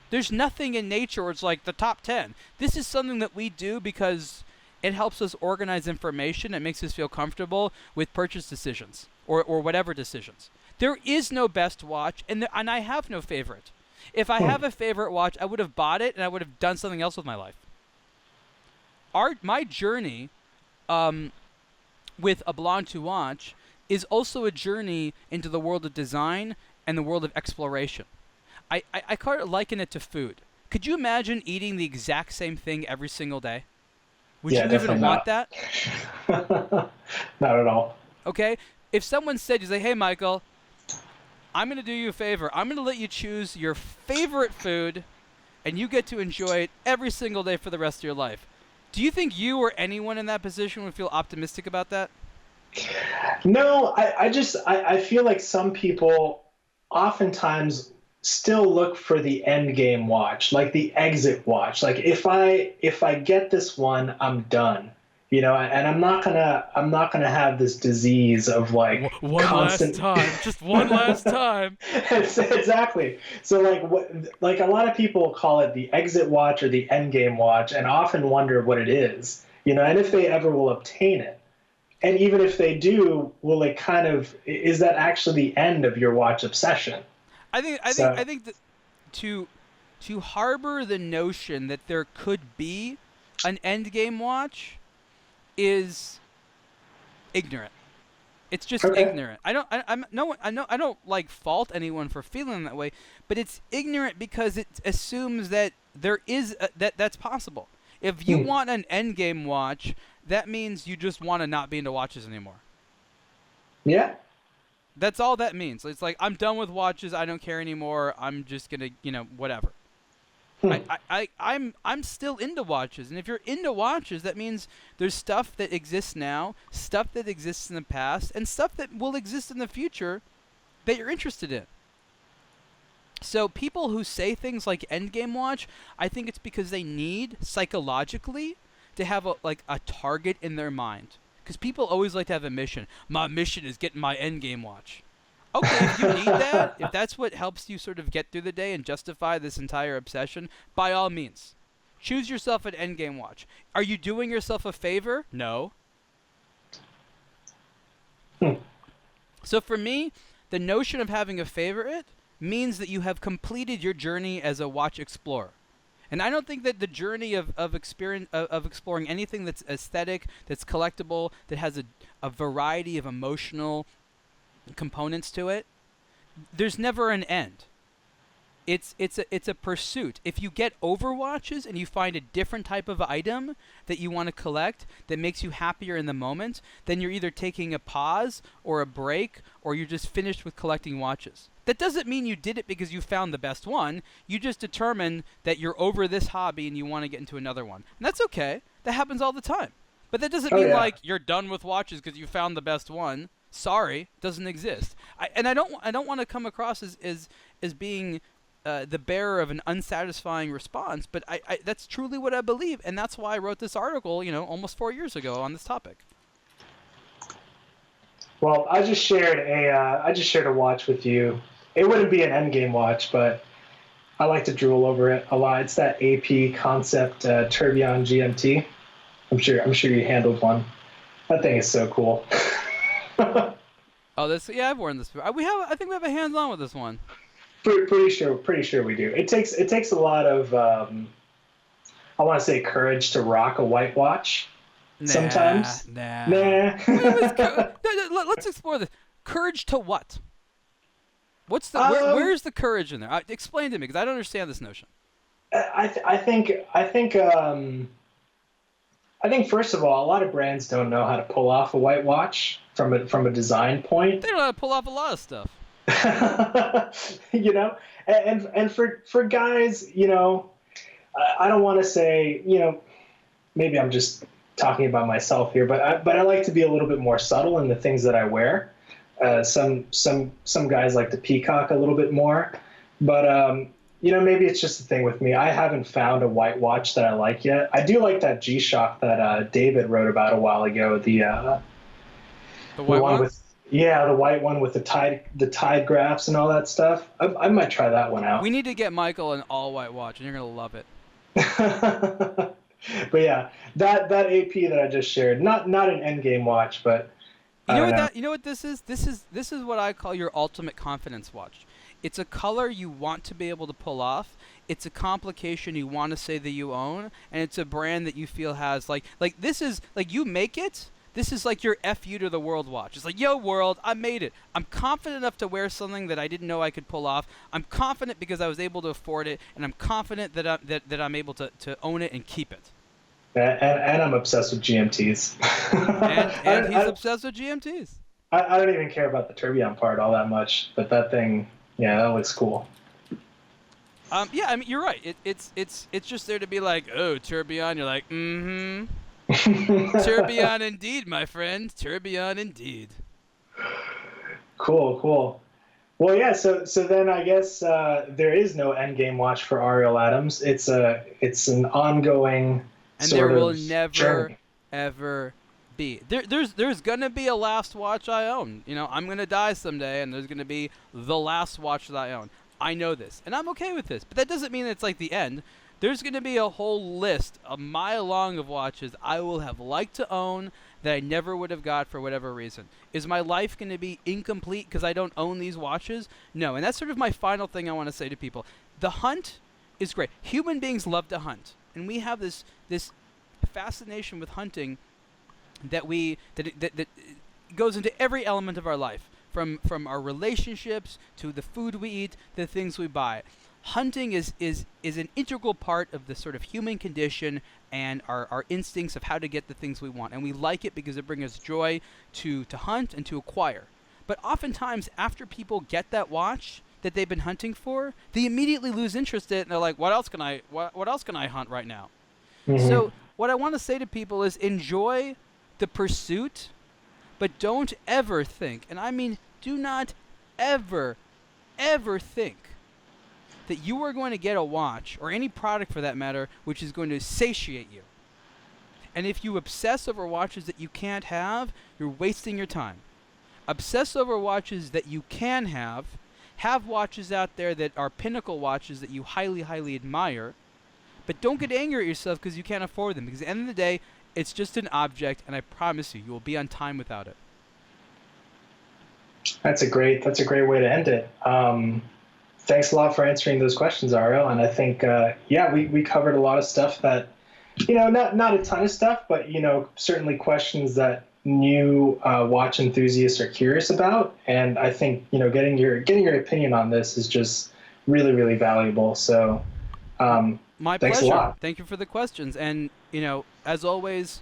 There's nothing in nature where it's like the top 10. This is something that we do because it helps us organize information. It makes us feel comfortable with purchase decisions or whatever decisions. There is no best watch, and I have no favorite. If I have a favorite watch, I would have bought it, and I would have done something else with my life. My journey with aBlogtoWatch is also a journey into the world of design and the world of exploration. I kind of liken it to food. Could you imagine eating the exact same thing every single day? Would you even want that? Not at all. Okay? If someone said, you say, hey, Michael, I'm going to do you a favor. I'm going to let you choose your favorite food, and you get to enjoy it every single day for the rest of your life. Do you think you or anyone in that position would feel optimistic about that? No, I feel like some people oftentimes still look for the end game watch, like the exit watch. Like if I get this one, I'm done. And I'm not gonna have this disease of like one constant... last time, just one last time. Exactly. So like a lot of people call it the exit watch or the end game watch, and often wonder what it is. And if they ever will obtain it, and even if they do, will it is that actually the end of your watch obsession? I think that to harbor the notion that there could be an end game watch is ignorant. It's just ignorant. I don't like fault anyone for feeling that way, but it's ignorant because it assumes that there is that's possible. If you want an end game watch, that means you just want to not be into watches anymore. Yeah. That's all that means. It's like, I'm done with watches. I don't care anymore. I'm just gonna, whatever. I'm still into watches, and if you're into watches, that means there's stuff that exists now, stuff that exists in the past, and stuff that will exist in the future that you're interested in. So people who say things like endgame watch, I think it's because they need psychologically to have a target in their mind. Because people always like to have a mission. My mission is getting my endgame watch. Okay, if you need that, if that's what helps you sort of get through the day and justify this entire obsession, by all means, choose yourself an endgame watch. Are you doing yourself a favor? No. So for me, the notion of having a favorite means that you have completed your journey as a watch explorer. And I don't think that the journey of exploring anything that's aesthetic, that's collectible, that has a variety of emotional components to it, there's never an end. It's a pursuit. If you get Overwatches and you find a different type of item that you want to collect that makes you happier in the moment, then you're either taking a pause or a break, or you're just finished with collecting watches. That doesn't mean you did it because you found the best one. You just determined that you're over this hobby and you want to get into another one. And that's okay. That happens all the time. But that doesn't mean like you're done with watches because you found the best one. Sorry, doesn't exist. I don't want to come across as being the bearer of an unsatisfying response, but I that's truly what I believe, and that's why I wrote this article, almost 4 years ago on this topic. Well, I just shared a watch with you. It wouldn't be an endgame watch, but I like to drool over it a lot. It's that AP Concept Tourbillon GMT. I'm sure you handled one. That thing is so cool. Oh, I've worn this before. I think we have a hands-on with this one. Pretty sure we do. It takes a lot of I want to say courage to rock a white watch. Sometimes. Nah. Let's explore this. Courage to what? What's the where's the courage in there? Explain to me, because I don't understand this notion. I think first of all, a lot of brands don't know how to pull off a white watch from a design point. They don't know how to pull off a lot of stuff. And for guys, I don't want to say, maybe I'm just talking about myself here, but I like to be a little bit more subtle in the things that I wear. Some guys like to peacock a little bit more, but maybe it's just a thing with me. I haven't found a white watch that I like yet. I do like that G-Shock that David wrote about a while ago. The white one with the white one with the tide graphs and all that stuff. I might try that one out. We need to get Michael an all white watch, and you're gonna love it. But yeah, that AP that I just shared, not an endgame watch, but you know what this is? This is what I call your ultimate confidence watch. It's a color you want to be able to pull off. It's a complication you want to say that you own, and it's a brand that you feel has like this is like you make it. This is like your FU to the world watch. It's like, yo, world, I made it. I'm confident enough to wear something that I didn't know I could pull off. I'm confident because I was able to afford it, and I'm confident that I'm able to own it and keep it. And I'm obsessed with GMTs. and he's obsessed with GMTs. I don't even care about the tourbillon part all that much, but that thing, yeah, that looks cool. Yeah, I mean, you're right. It's just there to be like, oh, tourbillon. You're like, mm-hmm. Tourbillon indeed, my friend. Tourbillon indeed. Cool. Well, yeah. So then I guess there is no endgame watch for Ariel Adams. It's an ongoing and sort there will of never journey. Ever be. There's gonna be a last watch I own. I'm gonna die someday, and there's gonna be the last watch that I own. I know this, and I'm okay with this. But that doesn't mean it's like the end. There's going to be a whole list, a mile long of watches I will have liked to own that I never would have got for whatever reason. Is my life going to be incomplete because I don't own these watches? No, and that's sort of my final thing I want to say to people. The hunt is great. Human beings love to hunt, and we have this fascination with hunting that goes into every element of our life, from our relationships to the food we eat, the things we buy. Hunting is an integral part of the sort of human condition and our instincts of how to get the things we want. And we like it because it brings us joy to hunt and to acquire. But oftentimes, after people get that watch that they've been hunting for, they immediately lose interest in it, and they're like, what else can I hunt right now? Mm-hmm. So what I want to say to people is enjoy the pursuit, but don't ever think, and I mean do not ever think that you are going to get a watch, or any product for that matter, which is going to satiate you. And if you obsess over watches that you can't have, you're wasting your time. Obsess over watches that you can have watches out there that are pinnacle watches that you highly, highly admire, but don't get angry at yourself because you can't afford them, because at the end of the day, it's just an object, and I promise you will be on time without it. That's a great way to end it. Thanks a lot for answering those questions, Ariel. And I think, we covered a lot of stuff that, not a ton of stuff, but, certainly questions that new watch enthusiasts are curious about. And I think, getting your opinion on this is just really, really valuable. So My thanks pleasure. a lot. Thank you for the questions. And, as always,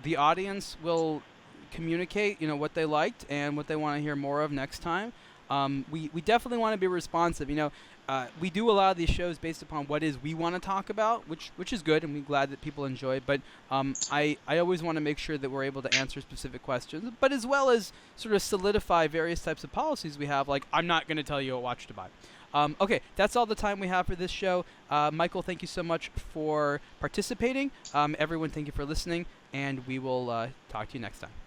the audience will communicate, what they liked and what they want to hear more of next time. We definitely want to be responsive. We do a lot of these shows based upon what is we want to talk about, which is good, and we're glad that people enjoy it. But I always want to make sure that we're able to answer specific questions, but as well as sort of solidify various types of policies we have, like I'm not going to tell you what watch to buy. Okay, that's all the time we have for this show. Michael, thank you so much for participating. Everyone, thank you for listening, and we will talk to you next time.